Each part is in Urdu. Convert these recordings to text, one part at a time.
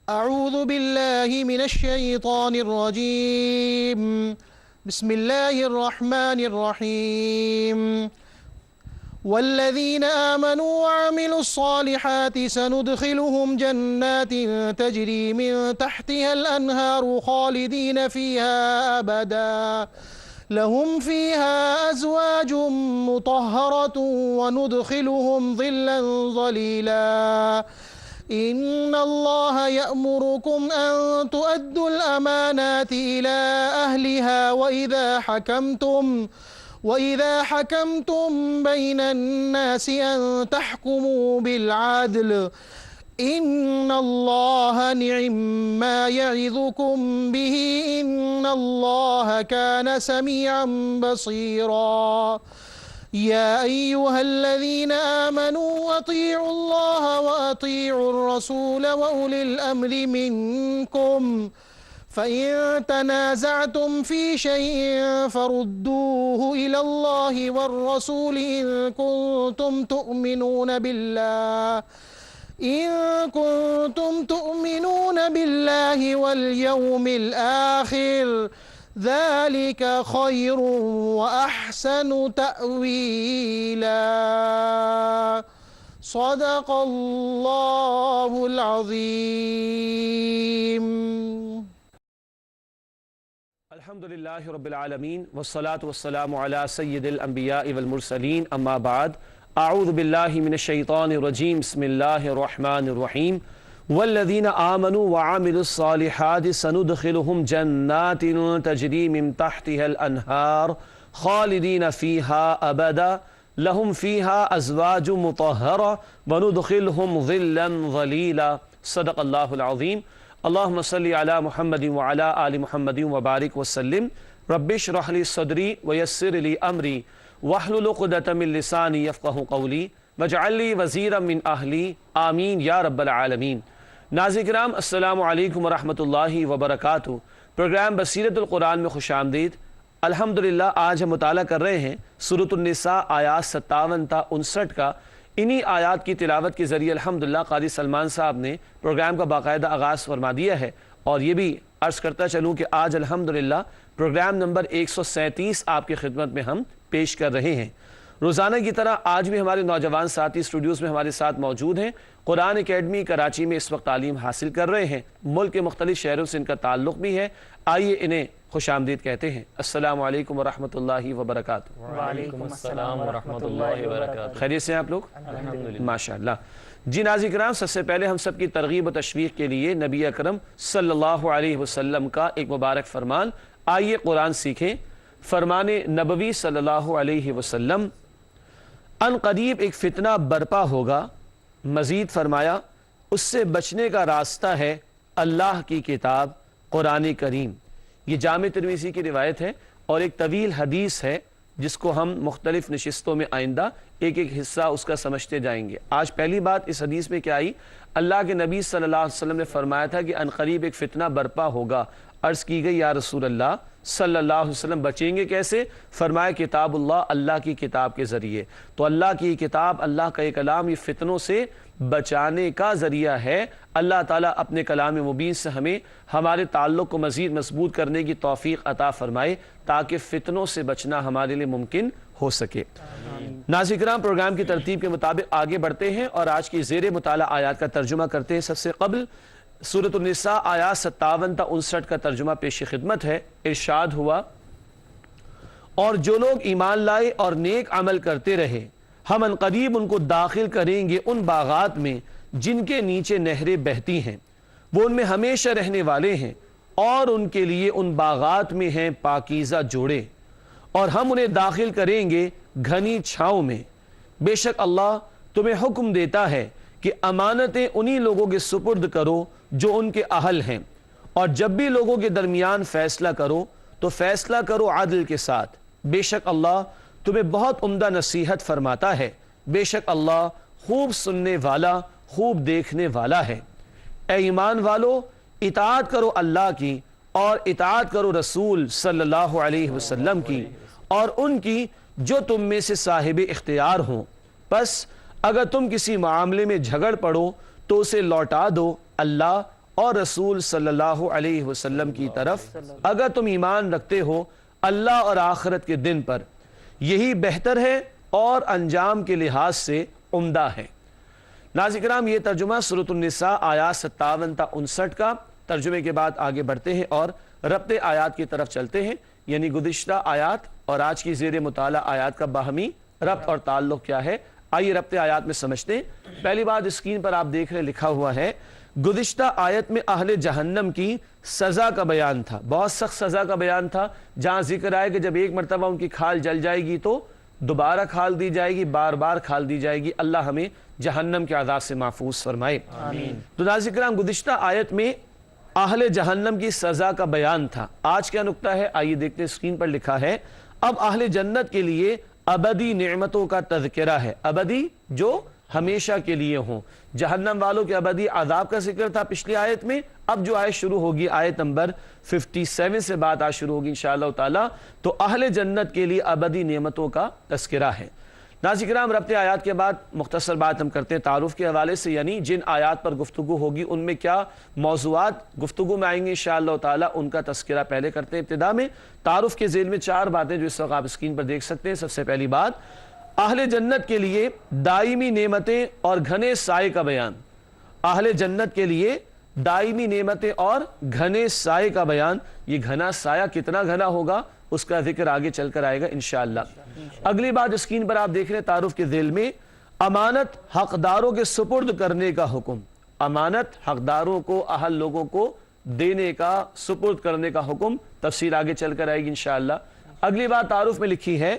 أعوذ بالله من الشيطان الرجيم. بسم الله الرحمن الرحيم. والذين آمنوا وعملوا الصالحات سندخلهم جنات تجري من تحتها الأنهار خالدين فيها أبدا لهم فيها أزواج مطهرة وندخلهم ظلا ظليلا. إن الله يأمركم أن تؤدوا الأمانات إلى أهلها وإذا حكمتم بين الناس أن تحكموا بالعدل. إن الله نعم ما يعظكم به إن الله كان سميعا بصيرا. يا أيها الذين آمنوا أطيعوا الله وأطيعوا الرسول وأولي الأمر منكم فإن تنازعتم في شيء فردوه إلى الله والرسول إن كنتم تؤمنون بالله واليوم الآخر ذلك خير وأحسن تأويلا. صدق الله العظيم. الحمد لله رب العالمين والصلاة والسلام على سيد الأنبياء والمرسلين أما بعد أعوذ بالله من الشيطان الرجيم بسم الله الرحمن الرحيم والذين آمنوا وعملوا الصالحات سندخلهم جنات تجري من تحتها الأنهار خالدين فيها أبدا لهم فيها أزواج مطهرة وندخلهم ظلا ظليلا. صدق الله العظيم. اللهم صل على محمد وعلى آل محمد وبارك وسلم. رب اشرح لي صدري ويسر لي أمري واحلل عقدة من لساني يفقهوا قولي واجعل لي وزيرا من أهلي آمین یا رب العالمین. ناظرین کرام السلام علیکم ورحمۃ اللہ وبرکاتہ. پروگرام بصیرت القرآن میں خوش آمدید. الحمدللہ آج ہم مطالعہ کر رہے ہیں سورۃ النساء آیات 57 تا 59 کا. انہی آیات کی تلاوت کے ذریعے الحمدللہ قاری سلمان صاحب نے پروگرام کا باقاعدہ آغاز فرما دیا ہے. اور یہ بھی عرض کرتا چلوں کہ آج الحمدللہ پروگرام نمبر 137 آپ کی خدمت میں ہم پیش کر رہے ہیں. روزانہ کی طرح آج بھی ہمارے نوجوان ساتھی اسٹوڈیوز میں ہمارے ساتھ موجود ہیں. قرآن اکیڈمی کراچی میں اس وقت تعلیم حاصل کر رہے ہیں. ملک کے مختلف شہروں سے ان کا تعلق بھی ہے. آئیے انہیں خوش آمدید کہتے ہیں. السلام علیکم ورحمۃ اللہ وبرکاتہ. وعلیکم السلام ورحمۃ اللہ وبرکاتہ. خیریت سے ہیں آپ لوگ؟ ماشاءاللہ. جی ناظرین کرام سب سے پہلے ہم سب کی ترغیب و تشویق کے لیے نبی اکرم صلی اللہ علیہ وسلم کا ایک مبارک فرمان آئیے قرآن سیکھیں. فرمان نبوی صلی اللہ علیہ وسلم ان قریب ایک فتنہ برپا ہوگا. مزید فرمایا اس سے بچنے کا راستہ ہے اللہ کی کتاب قرآن کریم. یہ جامع ترمذی کی روایت ہے اور ایک طویل حدیث ہے جس کو ہم مختلف نشستوں میں آئندہ ایک ایک حصہ اس کا سمجھتے جائیں گے. آج پہلی بات اس حدیث میں کیا آئی؟ اللہ کے نبی صلی اللہ علیہ وسلم نے فرمایا تھا کہ ان قریب ایک فتنہ برپا ہوگا. عرض کی گئی یا رسول اللہ صلی اللہ علیہ وسلم بچیں گے کیسے؟ فرمایا کتاب اللہ کی کتاب کے ذریعے. تو اللہ کی کتاب اللہ کا کلام یہ فتنوں سے بچانے کا ذریعہ ہے. اللہ تعالیٰ اپنے کلام مبین سے ہمیں ہمارے تعلق کو مزید مضبوط کرنے کی توفیق عطا فرمائے تاکہ فتنوں سے بچنا ہمارے لیے ممکن ہو سکے. ناظرین کرام پروگرام کی ترتیب کے مطابق آگے بڑھتے ہیں اور آج کی زیر مطالعہ آیات کا ترجمہ کرتے ہیں. سب سے قبل سورۃ النساء آیات 57 تا 59 کا ترجمہ پیش خدمت ہے. ارشاد ہوا اور جو لوگ ایمان لائے اور نیک عمل کرتے رہے ہم ان قریب ان کو داخل کریں گے ان باغات میں جن کے نیچے نہریں بہتی ہیں وہ ان میں ہمیشہ رہنے والے ہیں اور ان کے لیے ان باغات میں ہیں پاکیزہ جوڑے اور ہم انہیں داخل کریں گے گھنی چھاؤں میں. بے شک اللہ تمہیں حکم دیتا ہے کہ امانتیں انہی لوگوں کے سپرد کرو جو ان کے اہل ہیں اور جب بھی لوگوں کے درمیان فیصلہ کرو تو فیصلہ کرو عدل کے ساتھ. بے شک اللہ تمہیں بہت عمدہ نصیحت فرماتا ہے. بے شک اللہ خوب سننے والا خوب دیکھنے والا ہے. اے ایمان والو اطاعت کرو اللہ کی اور اطاعت کرو رسول صلی اللہ علیہ وسلم کی اور ان کی جو تم میں سے صاحب اختیار ہوں. پس اگر تم کسی معاملے میں جھگڑ پڑو تو اسے لوٹا دو اللہ اور رسول صلی اللہ علیہ وسلم کی طرف اگر تم ایمان رکھتے ہو اللہ اور آخرت کے دن پر، یہی بہتر ہے اور انجام کے لحاظ سے عمدہ ہے۔ ناظرین کرام، یہ ترجمہ سورۃ النساء آیات 57 تا 59 کا۔ ترجمے کے بعد آگے بڑھتے ہیں اور ربط آیات کی طرف چلتے ہیں، یعنی گزشتہ آیات اور آج کی زیر مطالعہ آیات کا باہمی ربط اور تعلق کیا ہے۔ آئیے ربط آیات میں سمجھتے ہیں۔ پہلی بات اسکرین پر آپ دیکھ رہے لکھا ہوا ہے، گزشتہ آیت میں اہل جہنم کی سزا کا بیان تھا، بہت سخت سزا کا بیان تھا، جہاں ذکر آئے کہ جب ایک مرتبہ ان کی کھال جل جائے گی تو دوبارہ کھال دی جائے گی، بار بار کھال دی جائے گی۔ اللہ ہمیں جہنم کے عذاب سے محفوظ فرمائے۔ آمین۔ تو ناظرین کرام، گزشتہ آیت میں اہل جہنم کی سزا کا بیان تھا۔ آج کیا نکتہ ہے آئیے دیکھتے ہیں۔ اسکرین پر لکھا ہے، اب اہل جنت کے لیے ابدی نعمتوں کا تذکرہ ہے، ابدی جو ہمیشہ کے لیے ہوں۔ جہنم والوں کے ابدی عذاب کا ذکر تھا پچھلی آیت میں، اب جو آیت شروع ہوگی آیت نمبر 57 سے بات آج شروع ہوگی انشاءاللہ تعالی، تو اہل جنت کے لیے ابدی نعمتوں کا تذکرہ ہے۔ ناظرین کرام، ربط آیات کے بعد مختصر بات ہم کرتے ہیں تعارف کے حوالے سے، یعنی جن آیات پر گفتگو ہوگی ان میں کیا موضوعات گفتگو میں آئیں گے انشاءاللہ تعالی، ان کا تذکرہ پہلے کرتے ہیں۔ ابتدا میں تعارف کے ذیل میں 4 باتیں جو اس وقت آپ اسکرین پر دیکھ سکتے ہیں۔ سب سے پہلی بات، اہل جنت کے لیے دائمی نعمتیں اور گھنے سائے کا بیان۔ اہل جنت کے لیے دائمی نعمتیں اور گھنے سائے کا بیان۔ یہ گھنا سایہ کتنا گھنا ہوگا اس کا ذکر آگے چل کر آئے گا انشاءاللہ۔ اگلی بات اسکرین پر آپ دیکھ رہے ہیں تعارف کے ذیل میں، امانت حقداروں کے سپرد کرنے کا حکم۔ امانت حقداروں کو، اہل لوگوں کو دینے کا، سپرد کرنے کا حکم، تفصیل آگے چل کر آئے گی انشاءاللہ۔ اگلی بات تعارف میں لکھی ہے،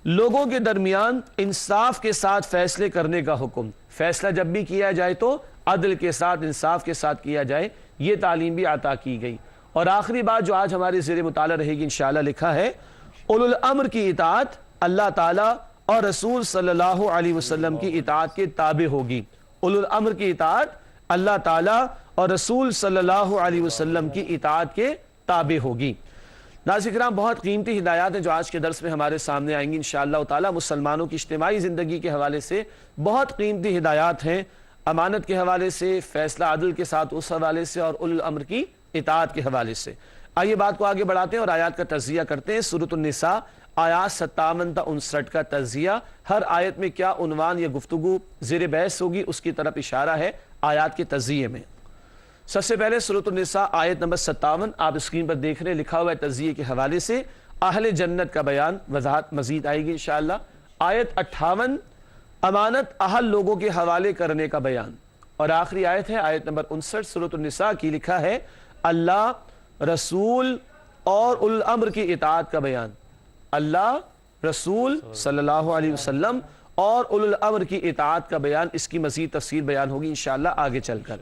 لوگوں کے درمیان انصاف کے ساتھ فیصلے کرنے کا حکم۔ فیصلہ جب بھی کیا جائے تو عدل کے ساتھ، انصاف کے ساتھ کیا جائے، یہ تعلیم بھی عطا کی گئی۔ اور آخری بات جو آج ہماری زیر مطالعہ رہے گی انشاءاللہ، لکھا ہے اولو الامر کی اطاعت اللہ تعالیٰ اور رسول صلی اللہ علیہ وسلم کی اطاعت کے تابع ہوگی۔ اولو الامر کی اطاعت اللہ تعالیٰ اور رسول صلی اللہ علیہ وسلم کی اطاعت کے تابع ہوگی۔ ناظرین کرام، بہت قیمتی ہدایات ہیں جو آج کے درس میں ہمارے سامنے آئیں گی انشاءاللہ تعالی۔ مسلمانوں کی اجتماعی زندگی کے حوالے سے بہت قیمتی ہدایات ہیں، امانت کے حوالے سے، فیصلہ عدل کے ساتھ اس حوالے سے، اور اولو الامر کی اطاعت کے حوالے سے۔ آئیے بات کو آگے بڑھاتے ہیں اور آیات کا تجزیہ کرتے ہیں۔ سورۃ النساء آیات 57 تا 59 کا تجزیہ، ہر آیت میں کیا عنوان یا گفتگو زیر بحث ہوگی اس کی طرف اشارہ ہے آیات کے تجزیے میں۔ سب سے پہلے سورۃ النساء آیت نمبر 57 آپ اسکرین پر دیکھ رہے ہیں، لکھا ہوا ہے تجزیے کے حوالے سے اہل جنت کا بیان، وضاحت مزید آئے گی انشاءاللہ۔ آیت 58 امانت اہل لوگوں کے حوالے کرنے کا بیان، اور آخری آیت ہے آیت نمبر 59 سورۃ النساء کی، لکھا ہے اللہ، رسول اور اولو الامر کی اطاعت کا بیان۔ اللہ، رسول صلی اللہ علیہ وسلم اور اولو الامر کی اطاعت کا بیان، اس کی مزید تفصیل بیان ہوگی انشاءاللہ آگے چل کر۔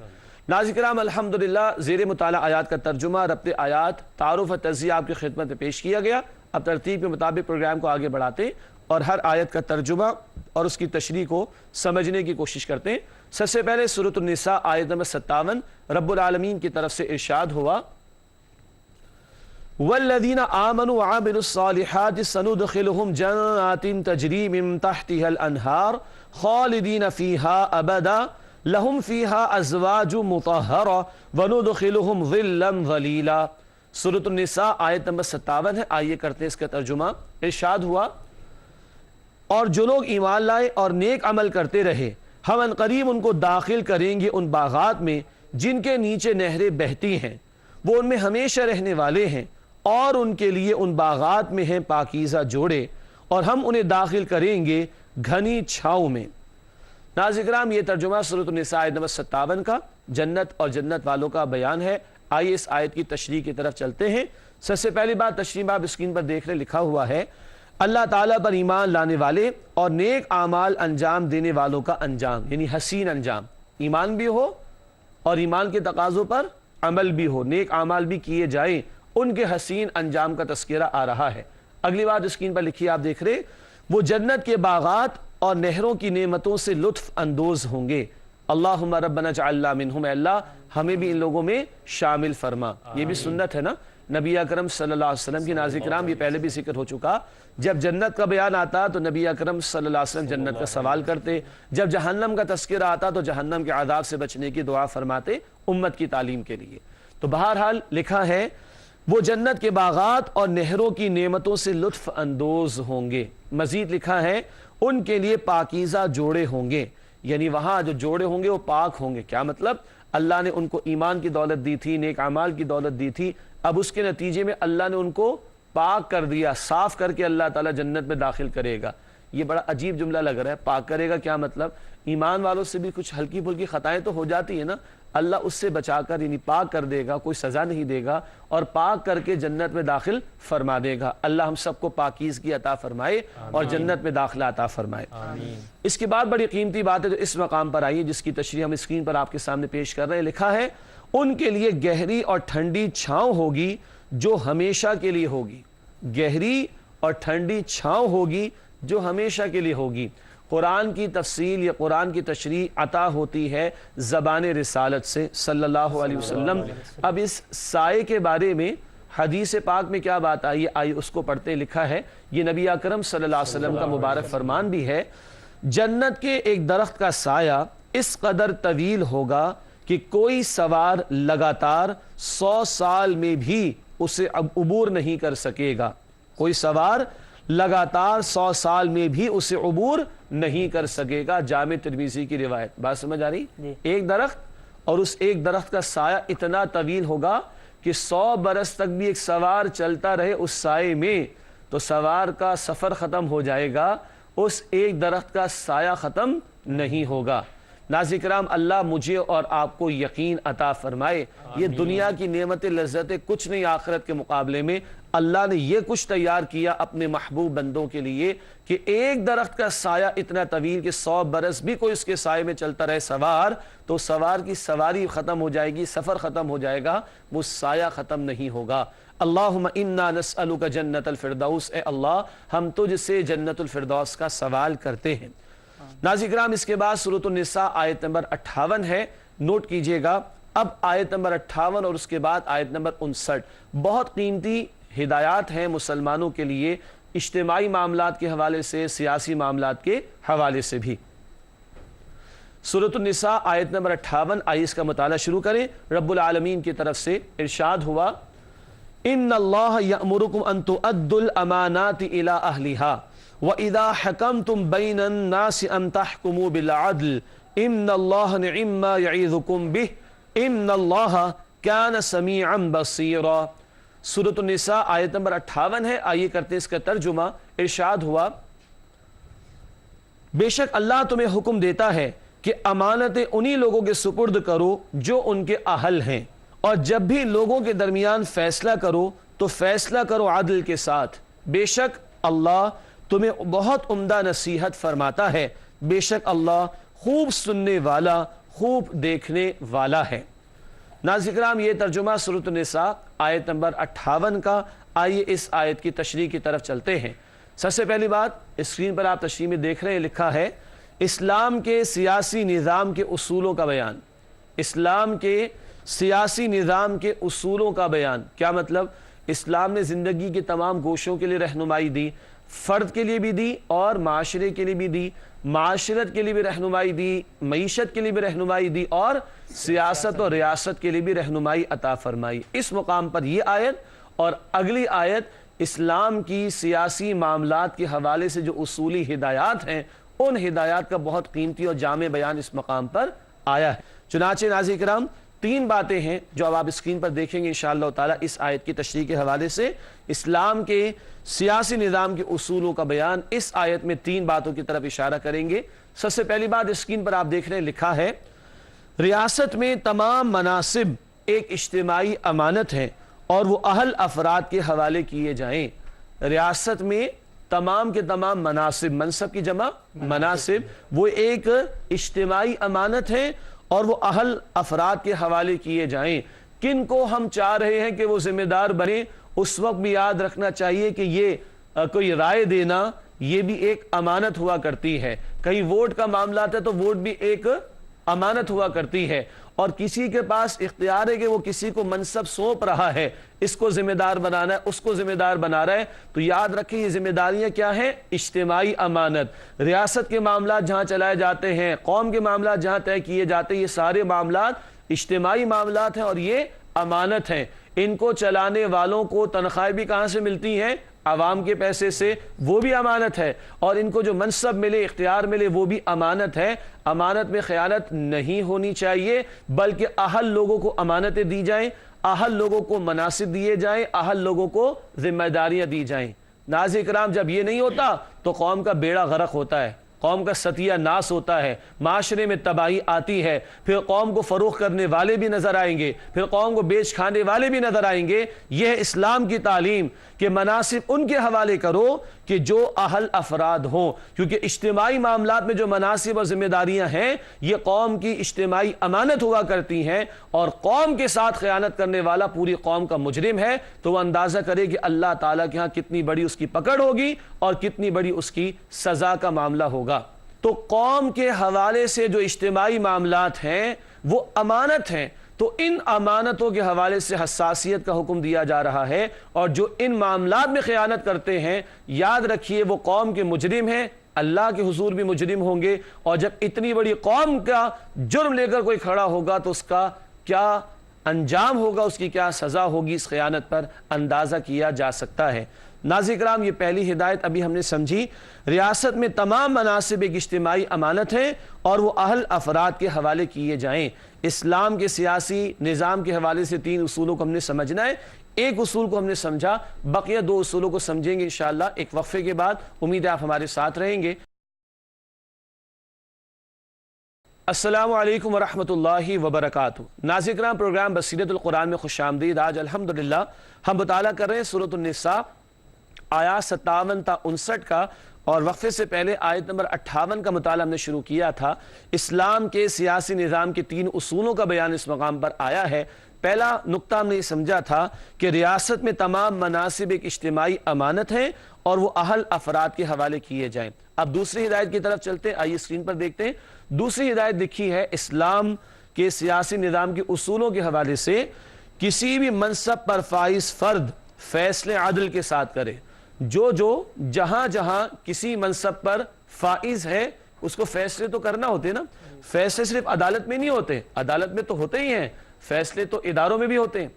ناظرین کرام، الحمدللہ زیر مطالعہ آیات کا ترجمہ، ربط آیات، تعارف و تجزیہ آپ کی خدمت میں پیش کیا گیا۔ اب ترتیب کے مطابق پروگرام کو آگے بڑھاتے ہیں اور ہر آیت کا ترجمہ اور اس کی تشریح کو سمجھنے کی کوشش کرتے ہیں۔ سب سے پہلے سورۃ النساء آیت نمبر 57 رب العالمین کی طرف سے ارشاد ہوا، والذین آمنوا وعملوا الصالحات سندخلهم جنات تجری من تحتها الانہار خالدین فیہا ابدا لہم فیہا ازواج مطہرہ وندخلہم ظلا ظلیلا۔ سورۃ النساء آیت نمبر 57 ہے، آئیے کرتے ہیں اس کا ترجمہ۔ ارشاد ہوا، اور جو لوگ ایمان لائے اور نیک عمل کرتے رہے، ہم عنقریب ان کو داخل کریں گے ان باغات میں جن کے نیچے نہریں بہتی ہیں، وہ ان میں ہمیشہ رہنے والے ہیں، اور ان کے لیے ان باغات میں ہیں پاکیزہ جوڑے، اور ہم انہیں داخل کریں گے گھنی چھاؤں میں۔ ناظرین کرام، یہ ترجمہ سورۃ النساء آیت نمبر 57 کا جنت اور جنت والوں کا بیان ہے۔ آئیے اس آیت کی تشریح کی طرف چلتے ہیں۔ سب سے پہلی بات تشریح آپ اسکرین پر دیکھ رہے، لکھا ہوا ہے اللہ تعالیٰ پر ایمان لانے والے اور نیک اعمال انجام دینے والوں کا انجام، یعنی حسین انجام، ایمان بھی ہو اور ایمان کے تقاضوں پر عمل بھی ہو، نیک اعمال بھی کیے جائیں، ان کے حسین انجام کا تذکرہ آ رہا ہے۔ اگلی بات اسکرین پر لکھی آپ دیکھ رہے، وہ جنت کے باغات اور نہروں کی نعمتوں سے لطف اندوز ہوں گے۔ اللہم ربنا اجعلنا منہم، اے اللہ ہمیں بھی ان لوگوں میں شامل فرما۔ یہ بھی سنت ہے نا نبی اکرم صلی اللہ علیہ وسلم کی ناظرین کرام یہ پہلے بھی ذکر ہو چکا، جب جنت کا بیان آتا تو نبی اکرم صلی اللہ علیہ وسلم جنت کا سوال کرتے، جب جہنم کا تذکرہ آتا تو جہنم کے عذاب سے بچنے کی دعا فرماتے امت کی تعلیم کے لیے۔ تو بہرحال لکھا ہے وہ جنت کے باغات اور نہروں کی نعمتوں سے لطف اندوز ہوں گے۔ مزید لکھا ہے ان کے لیے پاکیزہ جوڑے ہوں گے، یعنی وہاں جو جوڑے ہوں گے وہ پاک ہوں گے۔ کیا مطلب؟ اللہ نے ان کو ایمان کی دولت دی تھی، نیک اعمال کی دولت دی تھی، اب اس کے نتیجے میں اللہ نے ان کو پاک کر دیا، صاف کر کے اللہ تعالیٰ جنت میں داخل کرے گا۔ یہ بڑا عجیب جملہ لگ رہا ہے، پاک کرے گا کیا مطلب؟ ایمان والوں سے بھی کچھ ہلکی پھلکی خطائیں تو ہو جاتی ہیں نا، اللہ اس سے بچا کر یعنی پاک کر دے گا، کوئی سزا نہیں دے گا اور پاک کر کے جنت میں داخل فرما دے گا۔ اللہ ہم سب کو پاکیزگی عطا فرمائے اور جنت میں داخلہ عطا فرمائے۔ اس کے بعد بڑی قیمتی بات ہے جو اس مقام پر آئی ہے، جس کی تشریح ہم اسکرین پر آپ کے سامنے پیش کر رہے ہیں۔ لکھا ہے ان کے لیے گہری اور ٹھنڈی چھاؤں ہوگی جو ہمیشہ کے لیے ہوگی، گہری اور ٹھنڈی چھاؤں ہوگی جو ہمیشہ کے لیے ہوگی۔ قرآن کی تفصیل یا قرآن کی تشریح عطا ہوتی ہے زبان رسالت سے صلی اللہ علیہ وسلم۔ اب اس سائے کے بارے میں حدیث پاک میں کیا بات آئی ہے، آئیے اس کو پڑھتے۔ لکھا ہے یہ نبی اکرم صلی اللہ علیہ وسلم کا مبارک فرمان بھی ہے، جنت کے ایک درخت کا سایہ اس قدر طویل ہوگا کہ کوئی سوار لگاتار 100 سال میں بھی اسے عبور نہیں کر سکے گا، کوئی سوار لگاتار 100 سال میں بھی اسے عبور نہیں کر سکے گا۔ جامع ترمذی کی روایت، بات سمجھ آ رہی؟ ایک درخت اور اس ایک درخت کا سایہ اتنا طویل ہوگا کہ 100 برس تک بھی ایک سوار چلتا رہے اس سائے میں تو سوار کا سفر ختم ہو جائے گا، اس ایک درخت کا سایہ ختم نہیں ہوگا۔ ناظرین کرام، اللہ مجھے اور آپ کو یقین عطا فرمائے۔ یہ دنیا کی نعمت لذتیں کچھ نہیں آخرت کے مقابلے میں۔ اللہ نے یہ کچھ تیار کیا اپنے محبوب بندوں کے لیے کہ ایک درخت کا سایہ اتنا طویل کہ 100 برس بھی کوئی اس کے سائے میں چلتا رہے سوار تو سوار کی سواری ختم ہو جائے گی، سفر ختم ہو جائے گا، وہ سایہ ختم نہیں ہوگا۔ اللہم انا نسألک جنت الفردوس، اے اللہ ہم تجھ سے جنت الفردوس کا سوال کرتے ہیں۔ ناظرین کرام، اس کے بعد سورۃ النساء آیت نمبر 58 ہے، نوٹ کیجئے گا۔ اب آیت نمبر 58 اور اس کے بعد آیت نمبر 59 بہت قیمتی ہدایات ہیں مسلمانوں کے لیے، اجتماعی معاملات کے حوالے سے، سیاسی معاملات کے حوالے سے بھی۔ سورۃ النساء آیت نمبر 58، آئیے اس کا مطالعہ شروع کریں۔ رب العالمین کی طرف سے ارشاد ہوا، ان اللہ یأمرکم ان تؤدوا الامانات الی اہلہا وَإِذَا حَكَمْتُمْ بَيْنَ النَّاسِ أَن تَحْكُمُوا بِالْعَدْلِ إِنَّ اللَّهَ نِعِمَّ مَا يَعِظُكُمْ بِهِ إِنَّ اللَّهَ كَانَ سَمِيعًا بَصِيرًا۔ سورۃ النساء آیت نمبر 58 ہے، آئیے کرتے اس کا ترجمہ۔ ارشاد ہوا، بے شک اللہ تمہیں حکم دیتا ہے کہ امانتیں انہی لوگوں کے سپرد کرو جو ان کے اہل ہیں، اور جب بھی لوگوں کے درمیان فیصلہ کرو تو فیصلہ کرو عدل کے ساتھ، بے شک اللہ تمہیں بہت عمدہ نصیحت فرماتا ہے، بے شک اللہ خوب سننے والا، خوب دیکھنے والا ہے۔ ناظرین کرام، یہ ترجمہ سورۃ النساء آیت نمبر 58 کا۔ آئیے اس آیت کی تشریح کی طرف چلتے ہیں۔ سب سے پہلی بات، اسکرین پر آپ تشریح میں دیکھ رہے ہیں، لکھا ہے اسلام کے سیاسی نظام کے اصولوں کا بیان۔ اسلام کے سیاسی نظام کے اصولوں کا بیان کیا مطلب؟ اسلام نے زندگی کے تمام گوشوں کے لیے رہنمائی دی، فرد کے لیے بھی دی اور معاشرے کے لیے بھی دی، معاشرت کے لیے بھی رہنمائی دی، معیشت کے لیے بھی رہنمائی دی اور سیاست اور ریاست کے لیے بھی رہنمائی عطا فرمائی۔ اس مقام پر یہ آیت اور اگلی آیت اسلام کی سیاسی معاملات کے حوالے سے جو اصولی ہدایات ہیں، ان ہدایات کا بہت قیمتی اور جامع بیان اس مقام پر آیا ہے۔ چنانچہ ناظرین کرام، 3 باتیں ہیں جو اب آپ اسکرین پر دیکھیں گے انشاءاللہ تعالی اس آیت کی تشریح کے حوالے سے۔ اسلام کے سیاسی نظام کے اصولوں کا بیان اس آیت میں 3 باتوں کی طرف اشارہ کریں گے۔ سب سے پہلی بات اسکرین پر آپ دیکھ رہے ہیں، لکھا ہے ریاست میں تمام مناصب ایک اجتماعی امانت ہیں اور وہ اہل افراد کے حوالے کیے جائیں۔ ریاست میں تمام کے تمام مناصب، منصب کی جمع مناصب، وہ ایک اجتماعی امانت ہے اور وہ اہل افراد کے حوالے کیے جائیں۔ کن کو ہم چاہ رہے ہیں کہ وہ ذمہ دار بنے، اس وقت بھی یاد رکھنا چاہیے کہ یہ کوئی رائے دینا یہ بھی ایک امانت ہوا کرتی ہے۔ کہیں ووٹ کا معاملہ ہے تو ووٹ بھی ایک امانت ہوا کرتی ہے، اور کسی کے پاس اختیار ہے کہ وہ کسی کو منصب سونپ رہا ہے، اس کو ذمہ دار بنانا ہے، اس کو ذمہ دار بنا رہا ہے، تو یاد رکھیں یہ ذمہ داریاں کیا ہیں؟ اجتماعی امانت۔ ریاست کے معاملات جہاں چلائے جاتے ہیں، قوم کے معاملات جہاں طے کیے جاتے ہیں، یہ سارے معاملات اجتماعی معاملات ہیں اور یہ امانت ہیں۔ ان کو چلانے والوں کو تنخواہیں بھی کہاں سے ملتی ہیں؟ عوام کے پیسے سے، وہ بھی امانت ہے، اور ان کو جو منصب ملے، اختیار ملے، وہ بھی امانت ہے۔ امانت میں خیانت نہیں ہونی چاہیے، بلکہ اہل لوگوں کو امانتیں دی جائیں، اہل لوگوں کو مناصب دیے جائیں، اہل لوگوں کو ذمہ داریاں دی جائیں۔ ناظرین کرام، جب یہ نہیں ہوتا تو قوم کا بیڑا غرق ہوتا ہے، قوم کا ستیہ ناس ہوتا ہے، معاشرے میں تباہی آتی ہے، پھر قوم کو فروخت کرنے والے بھی نظر آئیں گے، پھر قوم کو بیچ کھانے والے بھی نظر آئیں گے۔ یہ ہے اسلام کی تعلیم کہ مناصب ان کے حوالے کرو کہ جو اہل افراد ہوں، کیونکہ اجتماعی معاملات میں جو مناصب اور ذمہ داریاں ہیں یہ قوم کی اجتماعی امانت ہوا کرتی ہیں، اور قوم کے ساتھ خیانت کرنے والا پوری قوم کا مجرم ہے، تو وہ اندازہ کرے کہ اللہ تعالیٰ کے ہاں کتنی بڑی اس کی پکڑ ہوگی اور کتنی بڑی اس کی سزا کا معاملہ ہوگا۔ تو قوم کے حوالے سے جو اجتماعی معاملات ہیں وہ امانت ہیں، تو ان امانتوں کے حوالے سے حساسیت کا حکم دیا جا رہا ہے، اور جو ان معاملات میں خیانت کرتے ہیں یاد رکھیے وہ قوم کے مجرم ہیں، اللہ کے حضور بھی مجرم ہوں گے، اور جب اتنی بڑی قوم کا جرم لے کر کوئی کھڑا ہوگا تو اس کا کیا انجام ہوگا، اس کی کیا سزا ہوگی، اس خیانت پر اندازہ کیا جا سکتا ہے۔ ناظرین کرام، یہ پہلی ہدایت ابھی ہم نے سمجھی۔ ریاست میں تمام مناصب ایک اجتماعی امانت ہیں اور وہ اہل افراد کے حوالے کیے جائیں۔ اسلام کے سیاسی نظام کے حوالے سے 3 اصولوں کو ہم نے سمجھنا ہے۔ ایک اصول کو ہم نے سمجھا، بقیہ 2 اصولوں کو سمجھیں گے انشاءاللہ ایک وقفے کے بعد۔ امید ہے آپ ہمارے ساتھ رہیں گے۔ السلام علیکم ورحمۃ اللہ وبرکاتہ۔ ناظرین کرام، پروگرام بصیرت القرآن میں خوش آمدید۔ آج الحمدللہ ہم مطالعہ کر رہے ہیں سورۃ النساء، آیات 57 تا 59 کا، اور وقفے سے پہلے آیت نمبر 58 کا مطالعہ ہم نے شروع کیا تھا۔ اسلام کے سیاسی نظام کے 3 اصولوں کا بیان اس مقام پر آیا ہے۔ پہلا نقطہ ہم نے یہ سمجھا تھا کہ ریاست میں تمام مناصب ایک اجتماعی امانت ہیں اور وہ اہل افراد کے حوالے کیے جائیں۔ اب دوسری ہدایت کی طرف چلتے ہیں، آئیے اسکرین پر دیکھتے ہیں۔ دوسری ہدایت لکھی ہے اسلام کے سیاسی نظام کے اصولوں کے حوالے سے، کسی بھی منصب پر فائز فرد فیصلے عدل کے ساتھ کرے۔ جو جہاں جہاں کسی منصب پر فائز ہے اس کو فیصلے تو کرنا ہوتے نا۔ فیصلے صرف عدالت میں نہیں ہوتے، عدالت میں تو ہوتے ہی ہیں، فیصلے تو اداروں میں بھی ہوتے ہیں،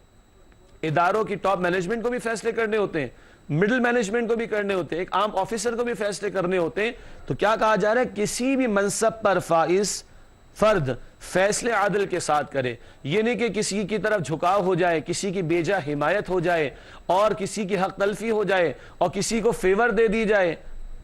اداروں کی ٹاپ مینجمنٹ کو بھی فیصلے کرنے ہوتے ہیں، مڈل مینجمنٹ کو بھی کرنے ہوتے ہیں، ایک عام آفیسر کو بھی فیصلے کرنے ہوتے ہیں۔ تو کیا کہا جا رہا ہے؟ کسی بھی منصب پر فائز فرد فیصلے عدل کے ساتھ کرے۔ یہ نہیں کہ کسی کی طرف جھکاؤ ہو جائے، کسی کی بے جا حمایت ہو جائے، اور کسی کی حق تلفی ہو جائے اور کسی کو فیور دے دی جائے،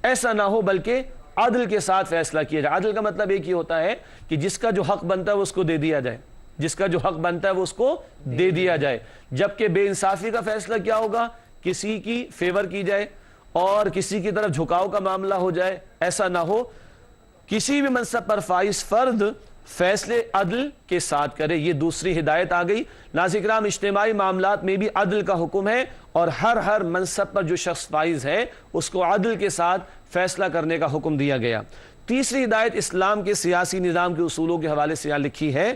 ایسا نہ ہو، بلکہ عدل کے ساتھ فیصلہ کیا جائے۔ عدل کا مطلب ایک ہی ہوتا ہے کہ جس کا جو حق بنتا ہے وہ اس کو دے دیا جائے، جس کا جو حق بنتا ہے وہ اس کو دے دیا جائے۔ جبکہ بے انصافی کا فیصلہ کیا ہوگا؟ کسی کی فیور کی جائے اور کسی کی طرف جھکاؤ کا معاملہ ہو جائے، ایسا نہ ہو۔ کسی بھی منصب پر فائز فرد فیصلے عدل کے ساتھ کرے، یہ دوسری ہدایت آ گئی۔ ناظرین کرام، اجتماعی معاملات میں بھی عدل کا حکم ہے، اور ہر منصب پر جو شخص فائز ہے اس کو عدل کے ساتھ فیصلہ کرنے کا حکم دیا گیا۔ تیسری ہدایت اسلام کے سیاسی نظام کے اصولوں کے حوالے سے یہاں لکھی ہے،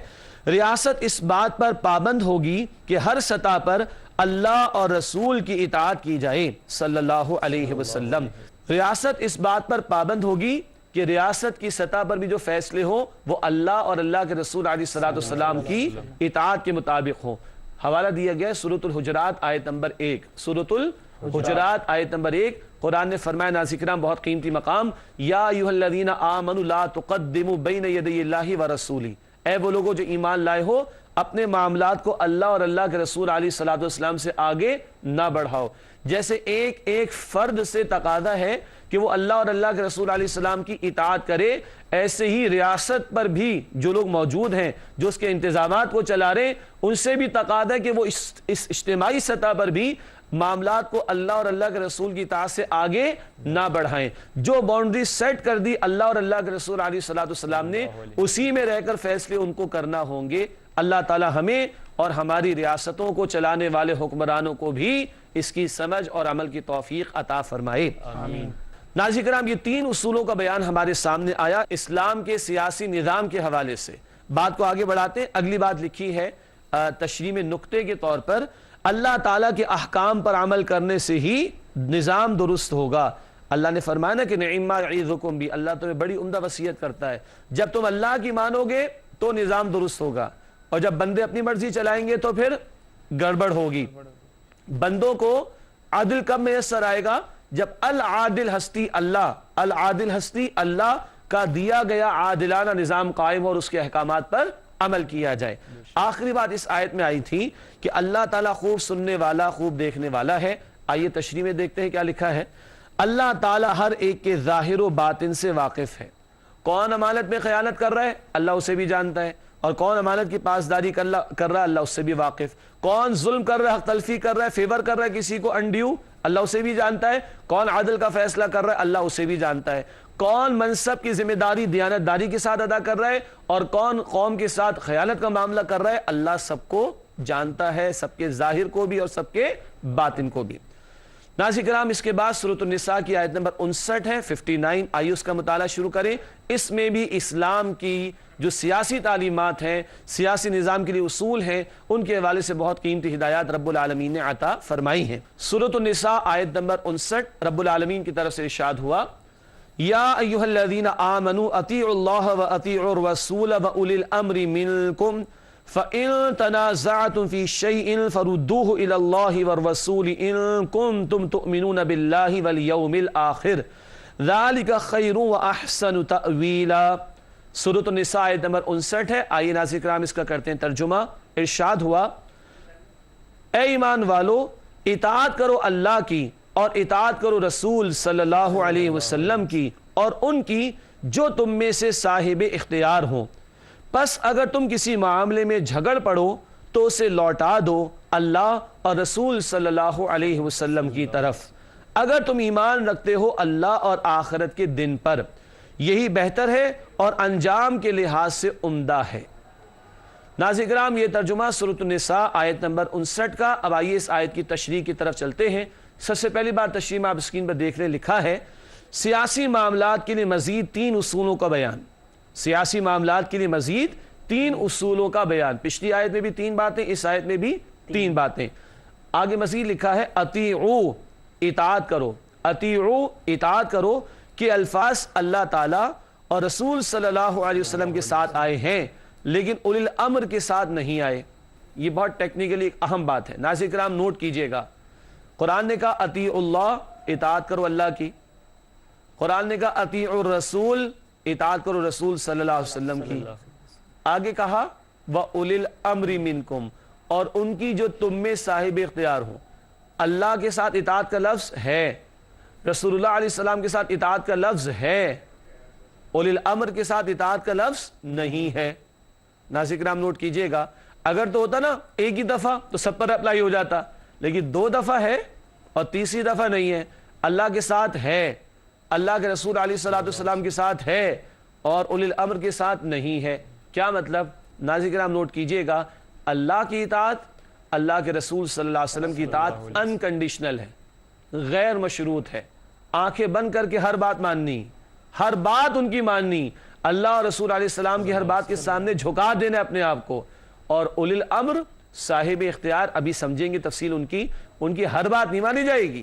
ریاست اس بات پر پابند ہوگی کہ ہر سطح پر اللہ اور رسول کی اطاعت کی جائے صلی اللہ علیہ وسلم۔ ریاست اس بات پر پابند ہوگی کہ ریاست کی سطح پر بھی جو فیصلے ہوں وہ اللہ اور اللہ کے رسول علیہ السلام کی اطاعت کے مطابق ہوں۔ حوالہ دیا گیا ہے سورۃ الحجرات آیت نمبر 1۔ سورۃ الحجرات آیت نمبر 1، قرآن نے فرمایا، ناظرین کرام بہت قیمتی مقام، یا ایھا الذین آمنوا لا تقدموا بین یدی اللہ ورسولہ، اے وہ لوگوں جو ایمان لائے ہو، اپنے معاملات کو اللہ اور اللہ کے رسول علیہ السلام سے آگے نہ بڑھاؤ۔ جیسے ایک فرد سے تقاضا ہے کہ وہ اللہ اور اللہ کے رسول علیہ السلام کی اطاعت کرے، ایسے ہی ریاست پر بھی جو لوگ موجود ہیں، جو اس کے انتظامات کو چلا رہے ہیں، ان سے بھی تقاضا ہے کہ وہ اس اجتماعی سطح پر بھی معاملات کو اللہ اور اللہ کے رسول کی اطاعت سے آگے نہ بڑھائیں۔ جو باؤنڈری سیٹ کر دی اللہ اور اللہ کے رسول علیہ السلام نے، اسی میں رہ کر فیصلے ان کو کرنا ہوں گے۔ اللہ تعالی ہمیں اور ہماری ریاستوں کو چلانے والے حکمرانوں کو بھی اس کی سمجھ اور عمل کی توفیق عطا فرمائے، آمین۔ ناظرین کرام، یہ 3 اصولوں کا بیان ہمارے سامنے آیا اسلام کے سیاسی نظام کے حوالے سے۔ بات کو آگے بڑھاتے ہیں. اگلی بات لکھی ہے تشریح میں نقطے کے طور پر, اللہ تعالیٰ کے احکام پر عمل کرنے سے ہی نظام درست ہوگا. اللہ نے فرمایا نا کہ نعما یعظکم بھی, اللہ تمہیں بڑی عمدہ وصیت کرتا ہے, جب تم اللہ کی مانو گے تو نظام درست ہوگا, اور جب بندے اپنی مرضی چلائیں گے تو پھر گڑبڑ ہوگی. بندوں کو عدل کب میسر آئے گا؟ جب العادل ہستی اللہ کا دیا گیا عادلانہ نظام قائم اور اس کے احکامات پر عمل کیا جائے. آخری بات اس آیت میں آئی تھی کہ اللہ تعالیٰ خوب سننے والا, خوب دیکھنے والا ہے. آئیے تشریح میں دیکھتے ہیں کیا لکھا ہے. اللہ تعالیٰ ہر ایک کے ظاہر و باطن سے واقف ہے. کون امانت میں خیانت کر رہا ہے اللہ اسے بھی جانتا ہے, اور کون امانت کی پاسداری کر رہا ہے اللہ اس سے بھی واقف. کون ظلم کر رہا ہے, حق تلفی کر رہا ہے, فیور کر رہا ہے کسی کو انڈیو, اللہ اسے بھی جانتا ہے. کون عدل کا فیصلہ کر رہا ہے اللہ اسے بھی جانتا ہے. کون منصب کی ذمہ داری دیانتداری کے ساتھ ادا کر رہا ہے اور کون قوم کے ساتھ خیانت کا معاملہ کر رہا ہے, اللہ سب کو جانتا ہے, سب کے ظاہر کو بھی اور سب کے باطن کو بھی. ناظرین کرام, اس کے بعد سورۃ النساء کی آیت نمبر 59 ہے, 59. آئیے اس کا مطالعہ شروع کریں. اس میں بھی اسلام کی جو سیاسی تعلیمات ہیں, سیاسی نظام کے لیے اصول ہیں, ان کے حوالے سے بہت قیمتی ہدایات رب العالمین نے عطا فرمائی ہیں. سورۃ النساء آیت نمبر 59, رب العالمین کی طرف سے ارشاد ہوا, یا ایھا الذین آمنوا اطیعوا اللہ واطیعوا الرسول واولی الامر منکم فَإِن تَنَازَعْتُمْ فِي شَيْءٍ فَرُدُّوهُ إِلَى اللَّهِ وَالرَّسُولِ إِن كُنتُمْ تُؤْمِنُونَ بِاللَّهِ وَالْيَوْمِ الْآخِرِ ذَلِكَ خَيْرٌ وَأَحْسَنُ تَأْوِيلًا. سورۃ النساء آیت نمبر 59 ہے. آئیے ناظرین کرام اس کا کرتے ہیں ترجمہ. ارشاد ہوا, اے ایمان والو, اطاعت کرو اللہ کی اور اطاعت کرو رسول صلی اللہ علیہ وسلم کی اور ان کی جو تم میں سے صاحب اختیار ہوں. پس اگر تم کسی معاملے میں جھگڑ پڑو تو اسے لوٹا دو اللہ اور رسول صلی اللہ علیہ وسلم کی طرف, اگر تم ایمان رکھتے ہو اللہ اور آخرت کے دن پر, یہی بہتر ہے اور انجام کے لحاظ سے عمدہ ہے. ناظرین کرام, یہ ترجمہ سورۃ النساء آیت نمبر 59 کا. اب آئیے اس آیت کی تشریح کی طرف چلتے ہیں. سب سے پہلی بار تشریح میں آپ اسکرین پر دیکھ رہے, لکھا ہے سیاسی معاملات کے لیے مزید 3 اصولوں کا بیان. سیاسی معاملات کے لیے مزید 3 اصولوں کا بیان. پچھلی آیت میں بھی 3 باتیں, اس آیت میں بھی 3 باتیں. آگے مزید لکھا ہے اطیعوا, اطاعت کرو. اطیعوا, اطاعت کرو کہ الفاظ اللہ تعالیٰ اور رسول صلی اللہ علیہ وسلم کے ساتھ آئے ہیں لیکن اولی الامر کے ساتھ نہیں آئے. یہ بہت ٹیکنیکلی ایک اہم بات ہے. ناظرین کرام نوٹ کیجئے گا, قرآن نے کہا اطیعوا اللہ, اطاعت کرو اللہ کی. قرآن نے کہا اطیعوا الرسول, اطاعت کرو رسول صلی اللہ علیہ وسلم کی. آگے کہا وَأُولِي الْأَمْرِ مِنْكُمْ, اور ان کی جو تم میں صاحب اختیار ہو. اللہ کے ساتھ اطاعت کا لفظ ہے, رسول اللہ علیہ السلام کے ساتھ اطاعت کا لفظ ہے, اولی الامر کے ساتھ اطاعت کا لفظ نہیں ہے. ناظرین کرام نوٹ کیجئے گا, اگر تو ہوتا نا ایک ہی دفعہ تو سب پر اپلائی ہو جاتا, لیکن 2 دفعہ ہے اور تیسری دفعہ نہیں ہے. اللہ کے ساتھ ہے, اللہ کے رسول علیہ السلام کے ساتھ ہے, اور اولی الامر کے ساتھ نہیں ہے. کیا مطلب؟ ناظرین کرام نوٹ کیجئے گا, اللہ کی اطاعت, اللہ کے رسول صلی اللہ علیہ وسلم کی اطاعت انکنڈیشنل ہے, غیر مشروط ہے. آنکھیں بند کر کے ہر بات ماننی, ہر بات ان کی ماننی, اللہ اور رسول علیہ السلام کی ہر بات کے سامنے جھکا دینا اپنے آپ کو. اور اولی الامر صاحب اختیار, ابھی سمجھیں گے تفصیل ان کی ہر بات نہیں مانی جائے گی.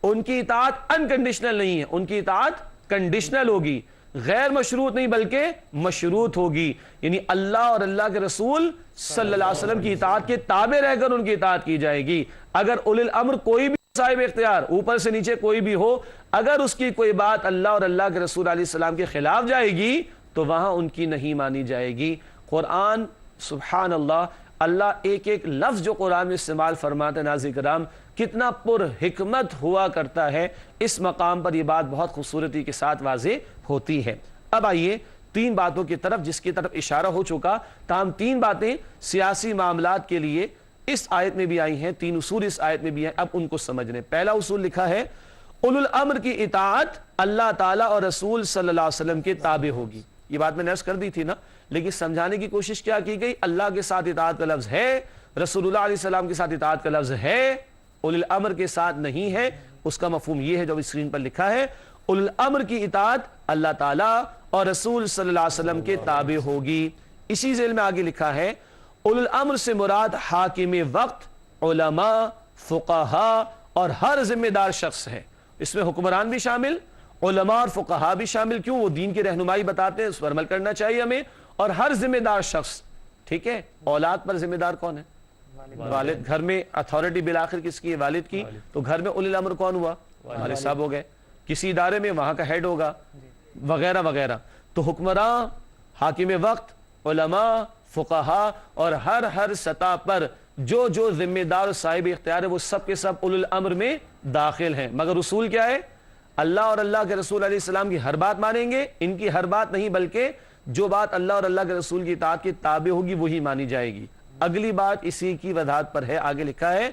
ان کی اطاعت انکنڈیشنل نہیں ہے, ان کی اطاعت کنڈیشنل ہوگی, غیر مشروط نہیں بلکہ مشروط ہوگی. یعنی اللہ اور اللہ کے رسول صلی اللہ علیہ وسلم کی اطاعت کے تابع رہ کر ان کی اطاعت کی جائے گی. اگر اولی الامر کوئی بھی صاحب اختیار اوپر سے نیچے کوئی بھی ہو, اگر اس کی کوئی بات اللہ اور اللہ کے رسول علیہ السلام کے خلاف جائے گی تو وہاں ان کی نہیں مانی جائے گی. قرآن سبحان اللہ, اللہ ایک ایک لفظ جو قرآن میں استعمال فرماتے ہیں ناظرین کرام کتنا پر حکمت ہوا کرتا ہے. اس مقام پر یہ بات بہت خوبصورتی کے ساتھ واضح ہوتی ہے. اب آئیے 3 باتوں کی طرف جس کی طرف اشارہ ہو چکا, تاہم 3 باتیں سیاسی معاملات کے لیے اس آیت میں بھی آئی ہیں, 3 اصول اس آیت میں بھی ہیں. اب ان کو سمجھنے. پہلا اصول لکھا ہے اولو الامر کی اطاعت اللہ تعالیٰ اور رسول صلی اللہ علیہ وسلم کے تابع ہوگی. یہ بات میں نے عرض کر دی تھی نا, لیکن سمجھانے کی کوشش کیا کی گئی, اللہ کے ساتھ اطاعت کا لفظ ہے, رسول اللہ علیہ السلام کے ساتھ اطاعت کا لفظ ہے, اولی الامر کے ساتھ نہیں ہے. اس کا مفہوم یہ ہے جو اسکرین پر لکھا ہے, اولی الامر کی اطاعت اللہ تعالیٰ اور رسول صلی اللہ علیہ وسلم کے تابع ہوگی. اسی ذیل میں آگے لکھا ہے اولو الامر سے مراد حاکم وقت، علماء، فقہا اور ہر ذمہ دار شخص ہے۔ اس میں حکمران بھی شامل، علماء اور فقہا بھی شامل، کیوں؟ وہ دین کی رہنمائی بتاتے ہیں، اس پر عمل کرنا چاہیے ہمیں، اور ہر ذمہ دار شخص، ٹھیک ہے؟ اولاد پر ذمہ دار کون ہے؟ والد۔ گھر میں اتھارٹی بالآخر کس کی ہے؟ والد کی۔ تو گھر میں اولی الامر کون ہوا؟ والد صاحب ہو گئے۔ کسی ادارے میں وہاں کا ہیڈ ہوگا، وغیرہ وغیرہ۔ تو حکمراں، حاکم وقت، علماء، فقہا اور ہر سطح پر جو ذمہ دار و صاحب اختیار ہے وہ سب کے سب اولو الامر میں داخل ہیں۔ مگر اصول کیا ہے؟ اللہ اور اللہ کے رسول علیہ السلام کی ہر بات مانیں گے، ان کی ہر بات نہیں، بلکہ جو بات اللہ اور اللہ کے رسول کی اطاعت کے تابع ہوگی وہی مانی جائے گی۔ اگلی بات اسی کی وضاحت پر ہے، آگے لکھا ہے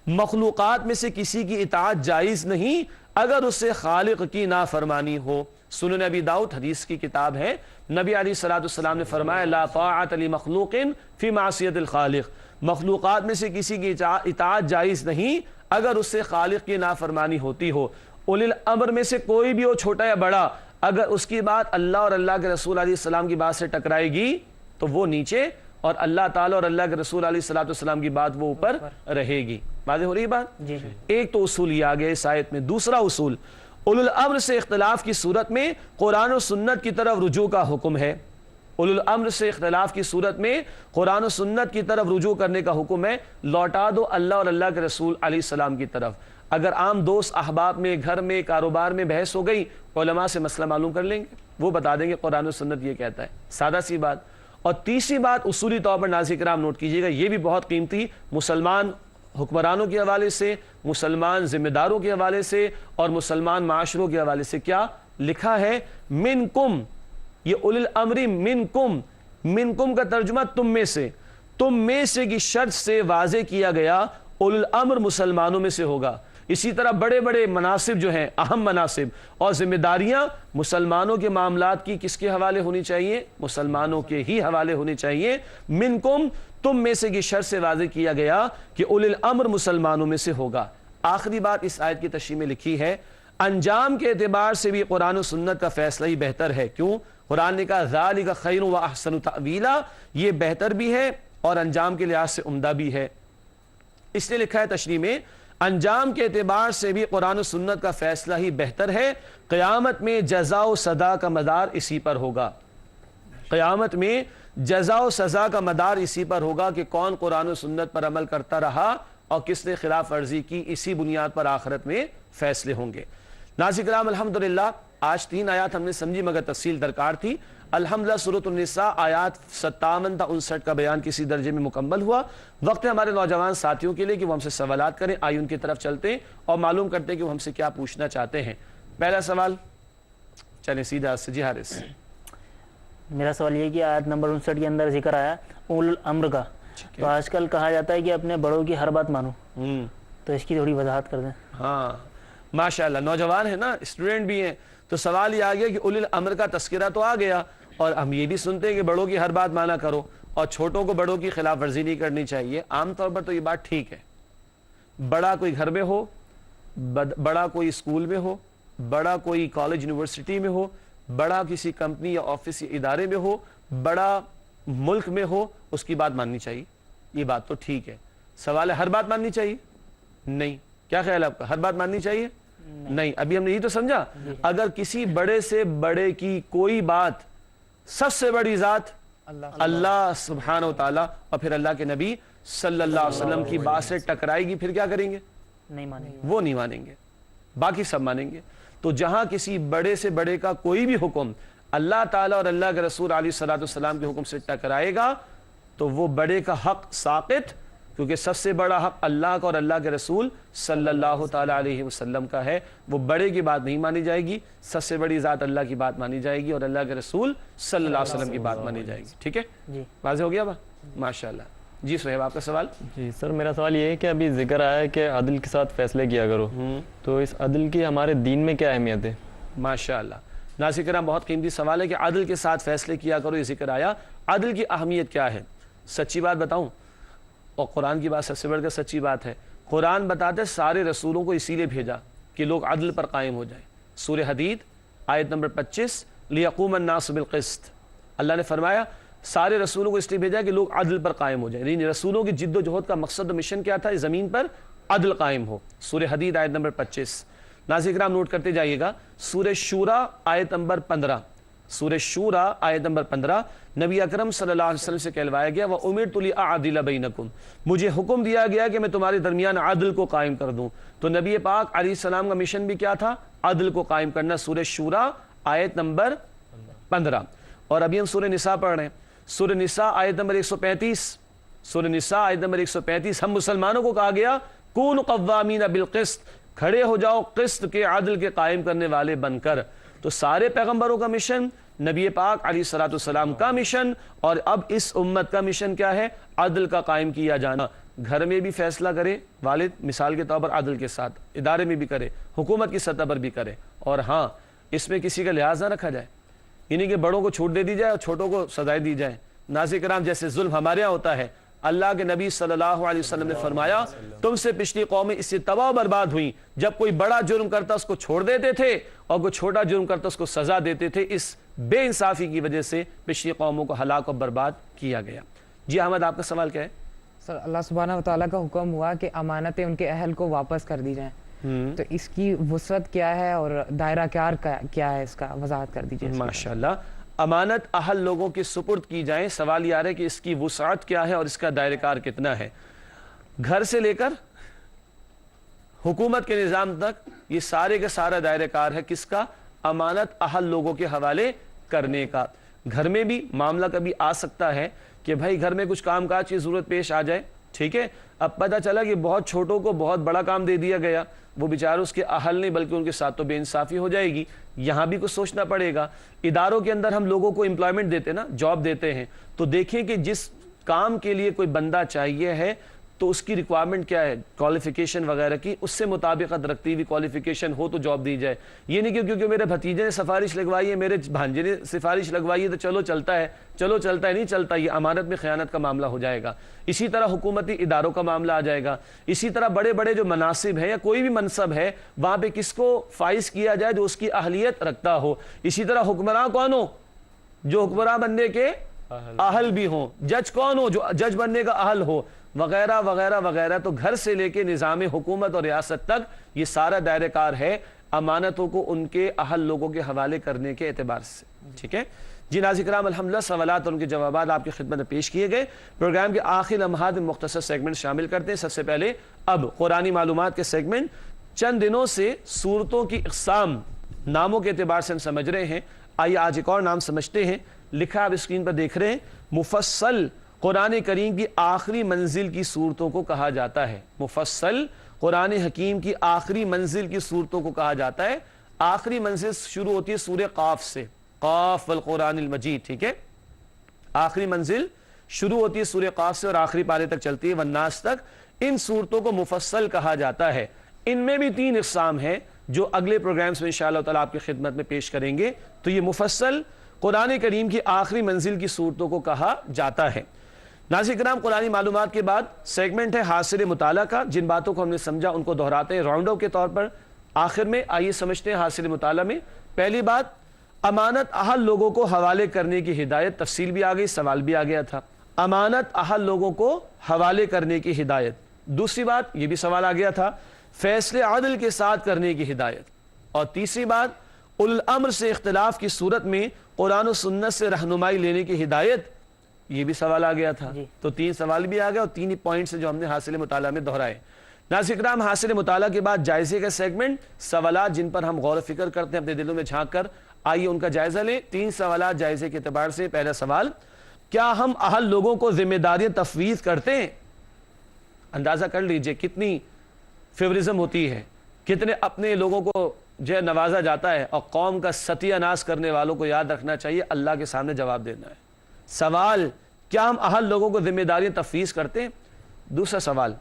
مخلوقات میں سے کسی کی اطاعت جائز نہیں اگر اس سے خالق کی نافرمانی ہو۔ سنن ابی داؤد حدیث کی کتاب ہے، نبی علیہ الصلوۃ والسلام نے فرمایا لا طاعت لمخلوق فی معصیت الخالق، مخلوقات میں سے کسی کی اطاعت جائز نہیں اگر اس سے خالق کی نافرمانی ہوتی ہو۔ اولی الامر میں سے کوئی بھی ہو، چھوٹا یا بڑا، اگر اس کی بات اللہ اور اللہ کے رسول علیہ السلام کی بات سے ٹکرائے گی تو وہ نیچے، اور اللہ تعالیٰ اور اللہ کے رسول علیہ الصلوۃ والسلام کی بات وہ اوپر رہے گی۔ واضح ہو رہی ہے بات؟ جی۔ ایک تو اصول یہ آ گیا اس آیت میں۔ دوسرا اصول، اولو الامر سے اختلاف کی صورت میں قرآن و سنت کی طرف رجوع کا حکم ہے۔ اولو الامر سے اختلاف کی صورت میں قرآن و سنت کی طرف رجوع کرنے کا حکم ہے، لوٹا دو اللہ اور اللہ کے رسول علیہ السلام کی طرف۔ اگر عام دوست احباب میں، گھر میں، کاروبار میں بحث ہو گئی، علماء سے مسئلہ معلوم کر لیں گے، وہ بتا دیں گے قرآن و سنت یہ کہتا ہے، سادہ سی بات۔ اور تیسری بات اصولی طور پر ناظرین کرام نوٹ کیجئے گا، یہ بھی بہت قیمتی، مسلمان حکمرانوں کے حوالے سے، مسلمان ذمہ داروں کے حوالے سے اور مسلمان معاشروں کے حوالے سے کیا لکھا ہے؟ منکم، یہ اولی الامر منکم، منکم کا ترجمہ تم میں سے کی شرط سے واضح کیا گیا اولی الامر مسلمانوں میں سے ہوگا۔ اسی طرح بڑے بڑے مناصب جو ہیں، اہم مناصب اور ذمہ داریاں مسلمانوں کے معاملات کی کس کے حوالے ہونی چاہیے؟ مسلمانوں کے ہی حوالے ہونی چاہیے۔ منکم، تم میں سے کی شرط سے واضح کیا گیا کہ اولی الامر مسلمانوں میں سے ہوگا۔ آخری بات اس آیت کی تشریح میں لکھی ہے، انجام کے اعتبار سے بھی قرآن و سنت کا فیصلہ ہی بہتر ہے۔ کیوں؟ قرآن نے کہا ذالک خیر و احسن تأویلا، یہ بہتر بھی ہے اور انجام کے لحاظ سے عمدہ بھی ہے۔ اس لیے لکھا ہے تشریح میں، انجام کے اعتبار سے بھی قرآن و سنت کا فیصلہ ہی بہتر ہے، قیامت میں جزا و سزا کا مدار اسی پر ہوگا۔ قیامت میں جزا و سزا کا مدار اسی پر ہوگا کہ کون قرآن و سنت پر عمل کرتا رہا اور کس نے خلاف ورزی کی، اسی بنیاد پر آخرت میں فیصلے ہوں گے۔ ناظرین کرام الحمدللہ آج 3 آیات ہم نے سمجھی، مگر تفصیل درکار تھی۔ الحمدللہ سورۃ النساء آیات 57 تا 59 کا بیان کسی درجے میں مکمل ہوا۔ وقت ہے ہمارے نوجوان ساتھیوں کے لیے کہ وہ ہم سے سوالات کریں، آئیے ان کی طرف چلتے ہیں اور معلوم کرتے ہیں کہ وہ ہم سے کیا پوچھنا چاہتے ہیں۔ پہلا سوال چلیں سیدھا سے، جی حارث۔ میرا سوال یہ کہ آیت نمبر 59 کے اندر ذکر آیا اولو الامر کا، تو آج کل کہا جاتا ہے کہ اپنے بڑوں کی ہر بات مانو، تو اس کی تھوڑی وضاحت کر دیں۔ ہاں ماشاءاللہ، نوجوان ہیں نا، اسٹوڈنٹ بھی ہیں، تو سوال یہ آ گیا کہ اولی الامر کا تذکرہ تو آ گیا، اور ہم یہ بھی سنتے ہیں کہ بڑوں کی ہر بات مانا کرو اور چھوٹوں کو بڑوں کی خلاف ورزی نہیں کرنی چاہیے۔ عام طور پر تو یہ بات ٹھیک ہے، بڑا کوئی گھر میں ہو، بڑا کوئی اسکول میں ہو، بڑا کوئی کالج یونیورسٹی میں ہو، بڑا کسی کمپنی یا آفس یا ادارے میں ہو، بڑا ملک میں ہو، اس کی بات ماننی چاہیے، یہ بات تو ٹھیک ہے۔ سوال ہے ہر بات ماننی چاہیے؟ نہیں۔ کیا خیال ہے آپ کا، ہر بات ماننی چاہیے؟ نہیں۔ ابھی ہم نے یہ تو سمجھا، اگر کسی بڑے سے بڑے کی کوئی بات، سب سے بڑی ذات اللہ سبحانہ و تعالیٰ اور پھر اللہ کے نبی صلی اللہ علیہ وسلم کی بات سے ٹکرائے گی، پھر کیا کریں گے؟ نہیں مانیں گے، وہ نہیں مانیں گے، باقی سب مانیں گے۔ تو جہاں کسی بڑے سے بڑے کا کوئی بھی حکم اللہ تعالیٰ اور اللہ کے رسول علیہ الصلوۃ والسلام کے حکم سے ٹکرائے گا تو وہ بڑے کا حق ساقط، کیونکہ سب سے بڑا حق اللہ کا اور اللہ کے رسول صلی اللہ تعالیٰ علیہ وسلم کا ہے، وہ بڑے کی بات نہیں مانی جائے گی، سب سے بڑی ذات اللہ کی بات مانی جائے گی اور اللہ کے رسول صلی اللہ علیہ وسلم کی بات مانی جائے گی۔ ٹھیک ہے، جی واضح ہو گیا با؟ ماشاءاللہ۔ جی سہیب آپ کا سوال؟ جی سر، میرا سوال یہ ہے کہ ابھی ذکر آیا ہے کہ عدل کے ساتھ فیصلے کیا کرو، تو اس عدل کی ہمارے دین میں کیا اہمیت ہے؟ ماشاءاللہ، ناظرین کرام بہت قیمتی سوال ہے کہ عدل کے ساتھ فیصلے کیا کرو، یہ ذکر آیا، عدل کی اہمیت کیا ہے؟ سچی بات بتاؤں، اور قرآن کی بات سب سے بڑھ کر سچی بات ہے، قرآن بتاتے سارے رسولوں کو اسی لیے بھیجا کہ لوگ عدل پر قائم ہو جائیں۔ سورہ حدید آیت نمبر 25، لیقوم الناس بالقسط، اللہ نے فرمایا سارے رسولوں کو اس لیے بھیجا کہ لوگ عدل پر قائم ہو جائیں. یعنی رسولوں کی جد و جہد کا مقصد و مشن کیا تھا؟ اس زمین پر عدل قائم ہو. سورہ حدید آیت نمبر 25. ناظرین کرام نوٹ کرتے جائیے گا. سورہ شورا آیت نمبر 15. سورہ شورا آیت نمبر 15 نبی اکرم صلی اللہ علیہ وسلم سے کہلوایا گیا وَأُمِرْتُ لِأَعْدِلَ بَيْنَكُمْ, مجھے حکم دیا گیا کہ میں تمہارے درمیان عدل کو قائم کر دوں. تو نبی پاک علیہ السلام کا مشن بھی کیا تھا؟ عدل کو قائم کرنا. سورہ شورا آیت نمبر 15. اور ابھی ہم سورہ نساء پڑھ رہے ہیں. سورہ نساء آیت نمبر 135. سورہ نساء آیت نمبر 135 ہم مسلمانوں کو کہا گیا کون قوامین بالقسط, کھڑے ہو جاؤ قسط کے عدل کے قائم کرنے والے بن کر. تو سارے پیغمبروں کا مشن, نبی پاک علیہ الصلوۃ والسلام کا مشن, اور اب اس امت کا مشن کیا ہے؟ عدل کا قائم کیا جانا. گھر میں بھی فیصلہ کرے والد مثال کے طور پر عدل کے ساتھ, ادارے میں بھی کرے, حکومت کی سطح پر بھی کرے, اور ہاں اس میں کسی کا لحاظ نہ رکھا جائے, یعنی کہ بڑوں کو چھوٹ دے دی جائے اور چھوٹوں کو سزائیں دی جائیں. ناظرین کرام جیسے ظلم ہمارے یہاں ہوتا ہے, اللہ کے نبی صلی اللہ علیہ وسلم نے فرمایا تم سے پچھلی قومیں اس سے تباہ و برباد ہوئیں جب کوئی بڑا جرم کرتا اس کو چھوڑ دیتے تھے اور کوئی چھوٹا جرم کرتا اس کو سزا دیتے تھے. اس بے انصافی کی وجہ سے پچھلی قوموں کو ہلاک و برباد کیا گیا. جی احمد, آپ کا سوال کیا ہے؟ سر, اللہ سبحانہ و تعالیٰ کا حکم ہوا کہ امانتیں ان کے اہل کو واپس کر دی جائیں, تو اس کی وسعت کیا ہے اور دائرہ کیا ہے, اس کا وضاحت کر دیجیے. ماشاءاللہ. امانت اہل لوگوں کے سپرد کی جائیں. سوال یہ آ رہا ہے کہ اس کی وسعت کیا ہے اور اس کا دائرہ کار کتنا ہے. گھر سے لے کر حکومت کے نظام تک یہ سارے کا سارا دائرہ کار ہے کس کا؟ امانت اہل لوگوں کے حوالے کرنے کا. گھر میں بھی معاملہ کبھی آ سکتا ہے کہ بھائی گھر میں کچھ کام کاج کی ضرورت پیش آ جائے, ٹھیک ہے, اب پتہ چلا کہ بہت چھوٹوں کو بہت بڑا کام دے دیا گیا, وہ بیچارے اس کے اہل نہیں بلکہ ان کے ساتھ تو بے انصافی ہو جائے گی. یہاں بھی کچھ سوچنا پڑے گا. اداروں کے اندر ہم لوگوں کو امپلائمنٹ دیتے نا, جاب دیتے ہیں, تو دیکھیں کہ جس کام کے لیے کوئی بندہ چاہیے ہے تو اس کی ریکوائرمنٹ کیا ہے, کوالیفیکیشن وغیرہ کی, اس سے مطابقت رکھتی ہوئی کوالیفیکیشن ہو تو جاب دی جائے. یہ نہیں کہ کیونکہ میرے بھتیجے نے سفارش لگوائی ہے, میرے بھانجے نے سفارش لگوائی ہے تو چلو چلتا ہے, نہیں چلتا. یہ امانت میں خیانت کا معاملہ ہو جائے گا. اسی طرح حکومتی اداروں کا معاملہ آ جائے گا. اسی طرح بڑے بڑے جو مناصب ہیں یا کوئی بھی منصب ہے وہاں پہ کس کو فائز کیا جائے جو اس کی اہلیت رکھتا ہو. اسی طرح حکمراں کون ہو؟ جو حکمراں بننے کے اہل بھی ہوں. جج کون ہو؟ جو جج بننے کا اہل ہو, وغیرہ وغیرہ وغیرہ. تو گھر سے لے کے نظام حکومت اور ریاست تک یہ سارا دائرہ کار ہے امانتوں کو ان کے اہل لوگوں کے حوالے کرنے کے اعتبار سے. ٹھیک ہے جی ناظرین کرام, الحمدللہ سوالات اور ان کے جوابات آپ کی خدمت میں پیش کیے گئے. پروگرام کے آخری لمحات میں مختصر سیگمنٹ شامل کرتے ہیں. سب سے پہلے اب قرآنی معلومات کے سیگمنٹ. چند دنوں سے صورتوں کی اقسام ناموں کے اعتبار سے ہم سمجھ رہے ہیں. آئیے آج ایک اور نام سمجھتے ہیں. لکھا آپ اسکرین پر دیکھ رہے ہیں, مفصل قرآن کریم کی آخری منزل کی صورتوں کو کہا جاتا ہے. مفصل قرآن حکیم کی آخری منزل کی صورتوں کو کہا جاتا ہے. آخری منزل شروع ہوتی ہے سورہ قاف سے, قاف والقرآن المجید. ٹھیک ہے, آخری منزل شروع ہوتی ہے سورہ قاف سے اور آخری پارے تک چلتی ہے والناس تک. ان صورتوں کو مفصل کہا جاتا ہے. ان میں بھی 3 اقسام ہیں جو اگلے پروگرامز میں انشاءاللہ تعالیٰ آپ کی خدمت میں پیش کریں گے. تو یہ مفصل قرآن کریم کی آخری منزل کی صورتوں کو کہا جاتا ہے. ناظرین کرام, قرآنی معلومات کے بعد سیگمنٹ ہے حاصل مطالعہ کا. جن باتوں کو ہم نے سمجھا ان کو دہراتے ہیں راؤنڈ اپ کے طور پر. آخر میں آئیے سمجھتے ہیں حاصل مطالعہ میں. پہلی بات, امانت اہل لوگوں کو حوالے کرنے کی ہدایت. تفصیل بھی آ گئی, سوال بھی آ گیا تھا. امانت اہل لوگوں کو حوالے کرنے کی ہدایت. دوسری بات, یہ بھی سوال آ گیا تھا, فیصلے عدل کے ساتھ کرنے کی ہدایت. اور تیسری بات, اولو الامر سے اختلاف کی صورت میں قرآن و سنت سے رہنمائی لینے کی ہدایت. یہ بھی سوال آ گیا تھا. تو 3 سوال بھی آ گئے اور 3 ہی پوائنٹس جو ہم نے حاصل مطالعہ میں دہرائے. ناظرین کرام, حاصل مطالعہ کے بعد جائزے کا سیگمنٹ, سوالات جن پر ہم غور و فکر کرتے ہیں اپنے دلوں میں جھانک کر. آئیے ان کا جائزہ لیں. 3 سوالات جائزے کے اعتبار سے. پہلا سوال, کیا ہم اہل لوگوں کو ذمہ داریاں تفویض کرتے ہیں؟ اندازہ کر لیجئے کتنی فیورزم ہوتی ہے, کتنے اپنے لوگوں کو جو ہے نوازا جاتا ہے, اور قوم کا ستیہ ناش کرنے والوں کو یاد رکھنا چاہیے اللہ کے سامنے جواب دینا ہے. سوال, کیا ہم اہل لوگوں کو ذمہ داریاں تفویض کرتے ہیں؟ دوسرا سوال,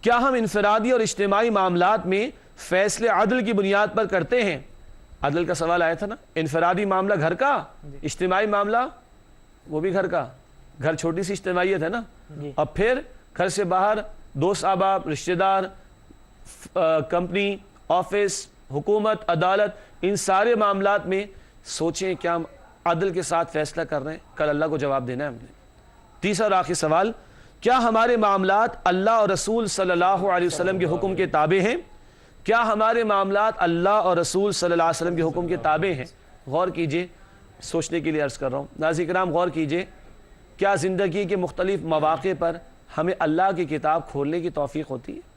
کیا ہم انفرادی اور اجتماعی معاملات میں فیصلے عدل کی بنیاد پر کرتے ہیں؟ عدل کا سوال آیا تھا نا. انفرادی معاملہ گھر کا, اجتماعی معاملہ وہ بھی گھر کا. گھر چھوٹی سی اجتماعیت ہے نا. اور پھر گھر سے باہر دوست احباب, رشتہ دار, کمپنی, آفس, حکومت, عدالت, ان سارے معاملات میں سوچیں کیا ہم عدل کے ساتھ فیصلہ کر رہے ہیں؟ کل اللہ کو جواب دینا ہے ہم نے۔ تیسرا اور آخری سوال، کیا ہمارے معاملات اللہ اور رسول صلی اللہ علیہ وسلم کے حکم کے تابع ہیں؟ کیا ہمارے معاملات اللہ اور رسول صلی اللہ علیہ وسلم کے حکم کے تابع ہیں؟ غور کیجئے، سوچنے کے لیے عرض کر رہا ہوں۔ ناظرین کرام غور کیجئے، کیا زندگی کے مختلف مواقع پر ہمیں اللہ کی کتاب کھولنے کی توفیق ہوتی ہے؟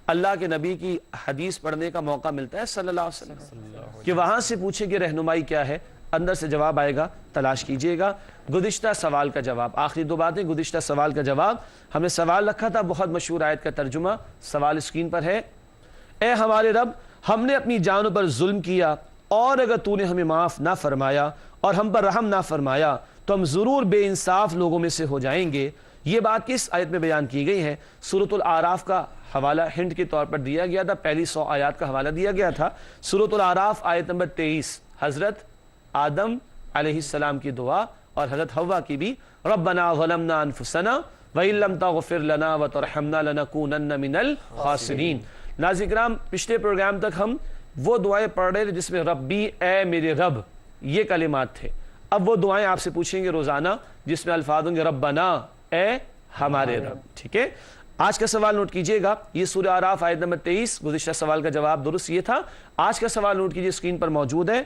اللہ کے نبی کی حدیث پڑھنے کا موقع ملتا ہے صلی اللہ علیہ وسلم کہ وہاں سے پوچھیں کہ رہنمائی کیا ہے؟ اندر سے جواب آئے گا، تلاش کیجئے گا۔ گزشتہ سوال کا جواب، آخری دو باتیں، گزشتہ سوال کا جواب۔ ہم نے سوال رکھا تھا، بہت مشہور آیت کا ترجمہ، سوال اسکرین پر ہے۔ اے ہمارے رب، ہم نے اپنی جانوں پر ظلم کیا، اور اگر تو نے ہمیں معاف نہ فرمایا اور ہم پر رحم نہ فرمایا تو ہم ضرور بے انصاف لوگوں میں سے ہو جائیں گے۔ یہ بات کس آیت میں بیان کی گئی ہے؟ سورۃ الاعراف کا حوالہ ہنٹ کے طور پر دیا گیا تھا، پہلی 100 آیات کا حوالہ دیا گیا تھا۔ سورۃ الاعراف آیت نمبر 23، حضرت آدم علیہ السلام کی دعا اور حضرت حوا کی بھی، ربنا ظلمنا انفسنا وَإِن لَّمْ تَغْفِرْ لَنَا وَتَرْحَمْنَا لَنَكُونَنَّ مِنَ الْخَاسِرِينَ۔ ناظرین کرام، پچھلے پروگرام تک ہم وہ دعائیں پڑھ رہے تھے جس میں ربی، اے میرے رب، یہ کلمات تھے۔ اب وہ دعائیں آپ سے پوچھیں گے روزانہ جس میں الفاظ ہوں گے ربنا، اے ہمارے رب، ٹھیک ہے؟ آج کا سوال نوٹ کیجئے گا، یہ سورہ اعراف آیت نمبر 23، گزشتہ سوال کا جواب درست یہ تھا۔ آج کا سوال نوٹ کیجئے، اسکرین پر موجود ہے۔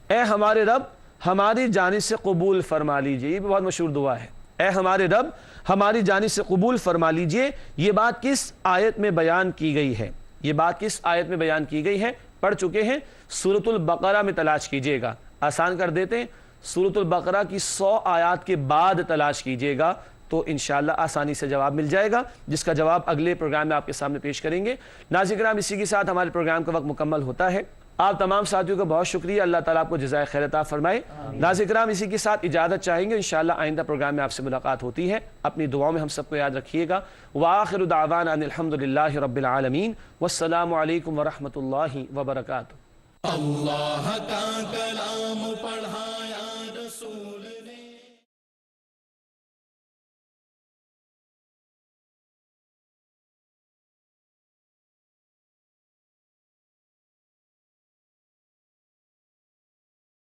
اے ہمارے رب، ہماری جانب سے قبول فرما لیجئے۔ یہ بھی بہت مشہور دعا ہے، اے ہمارے رب، ہماری جانب سے قبول فرما لیجئے۔ یہ بات کس آیت میں بیان کی گئی ہے؟ یہ بات کس آیت میں بیان کی گئی ہے؟ پڑھ چکے ہیں، سورۃ البقرہ میں تلاش کیجئے گا۔ آسان کر دیتے ہیں، سورۃ البقرہ کی 100 آیات کے بعد تلاش کیجئے گا تو انشاءاللہ آسانی سے جواب مل جائے گا، جس کا جواب اگلے پروگرام میں آپ کے سامنے پیش کریں گے۔ ناظرین کرام، اسی کے ساتھ ہمارے پروگرام کا وقت مکمل ہوتا ہے۔ آپ تمام ساتھیوں کا بہت شکریہ، اللہ تعالیٰ آپ کو جزائے خیر عطا فرمائے۔ ناظرین کرام، اسی کے ساتھ اجازت چاہیں گے، انشاءاللہ آئندہ پروگرام میں آپ سے ملاقات ہوتی ہے۔ اپنی دعاؤں میں ہم سب کو یاد رکھیے گا۔ وآخر دعوانا ان الحمدللہ رب العالمین، والسلام علیکم ورحمۃ اللہ وبرکاتہ۔ اللہ کا کلام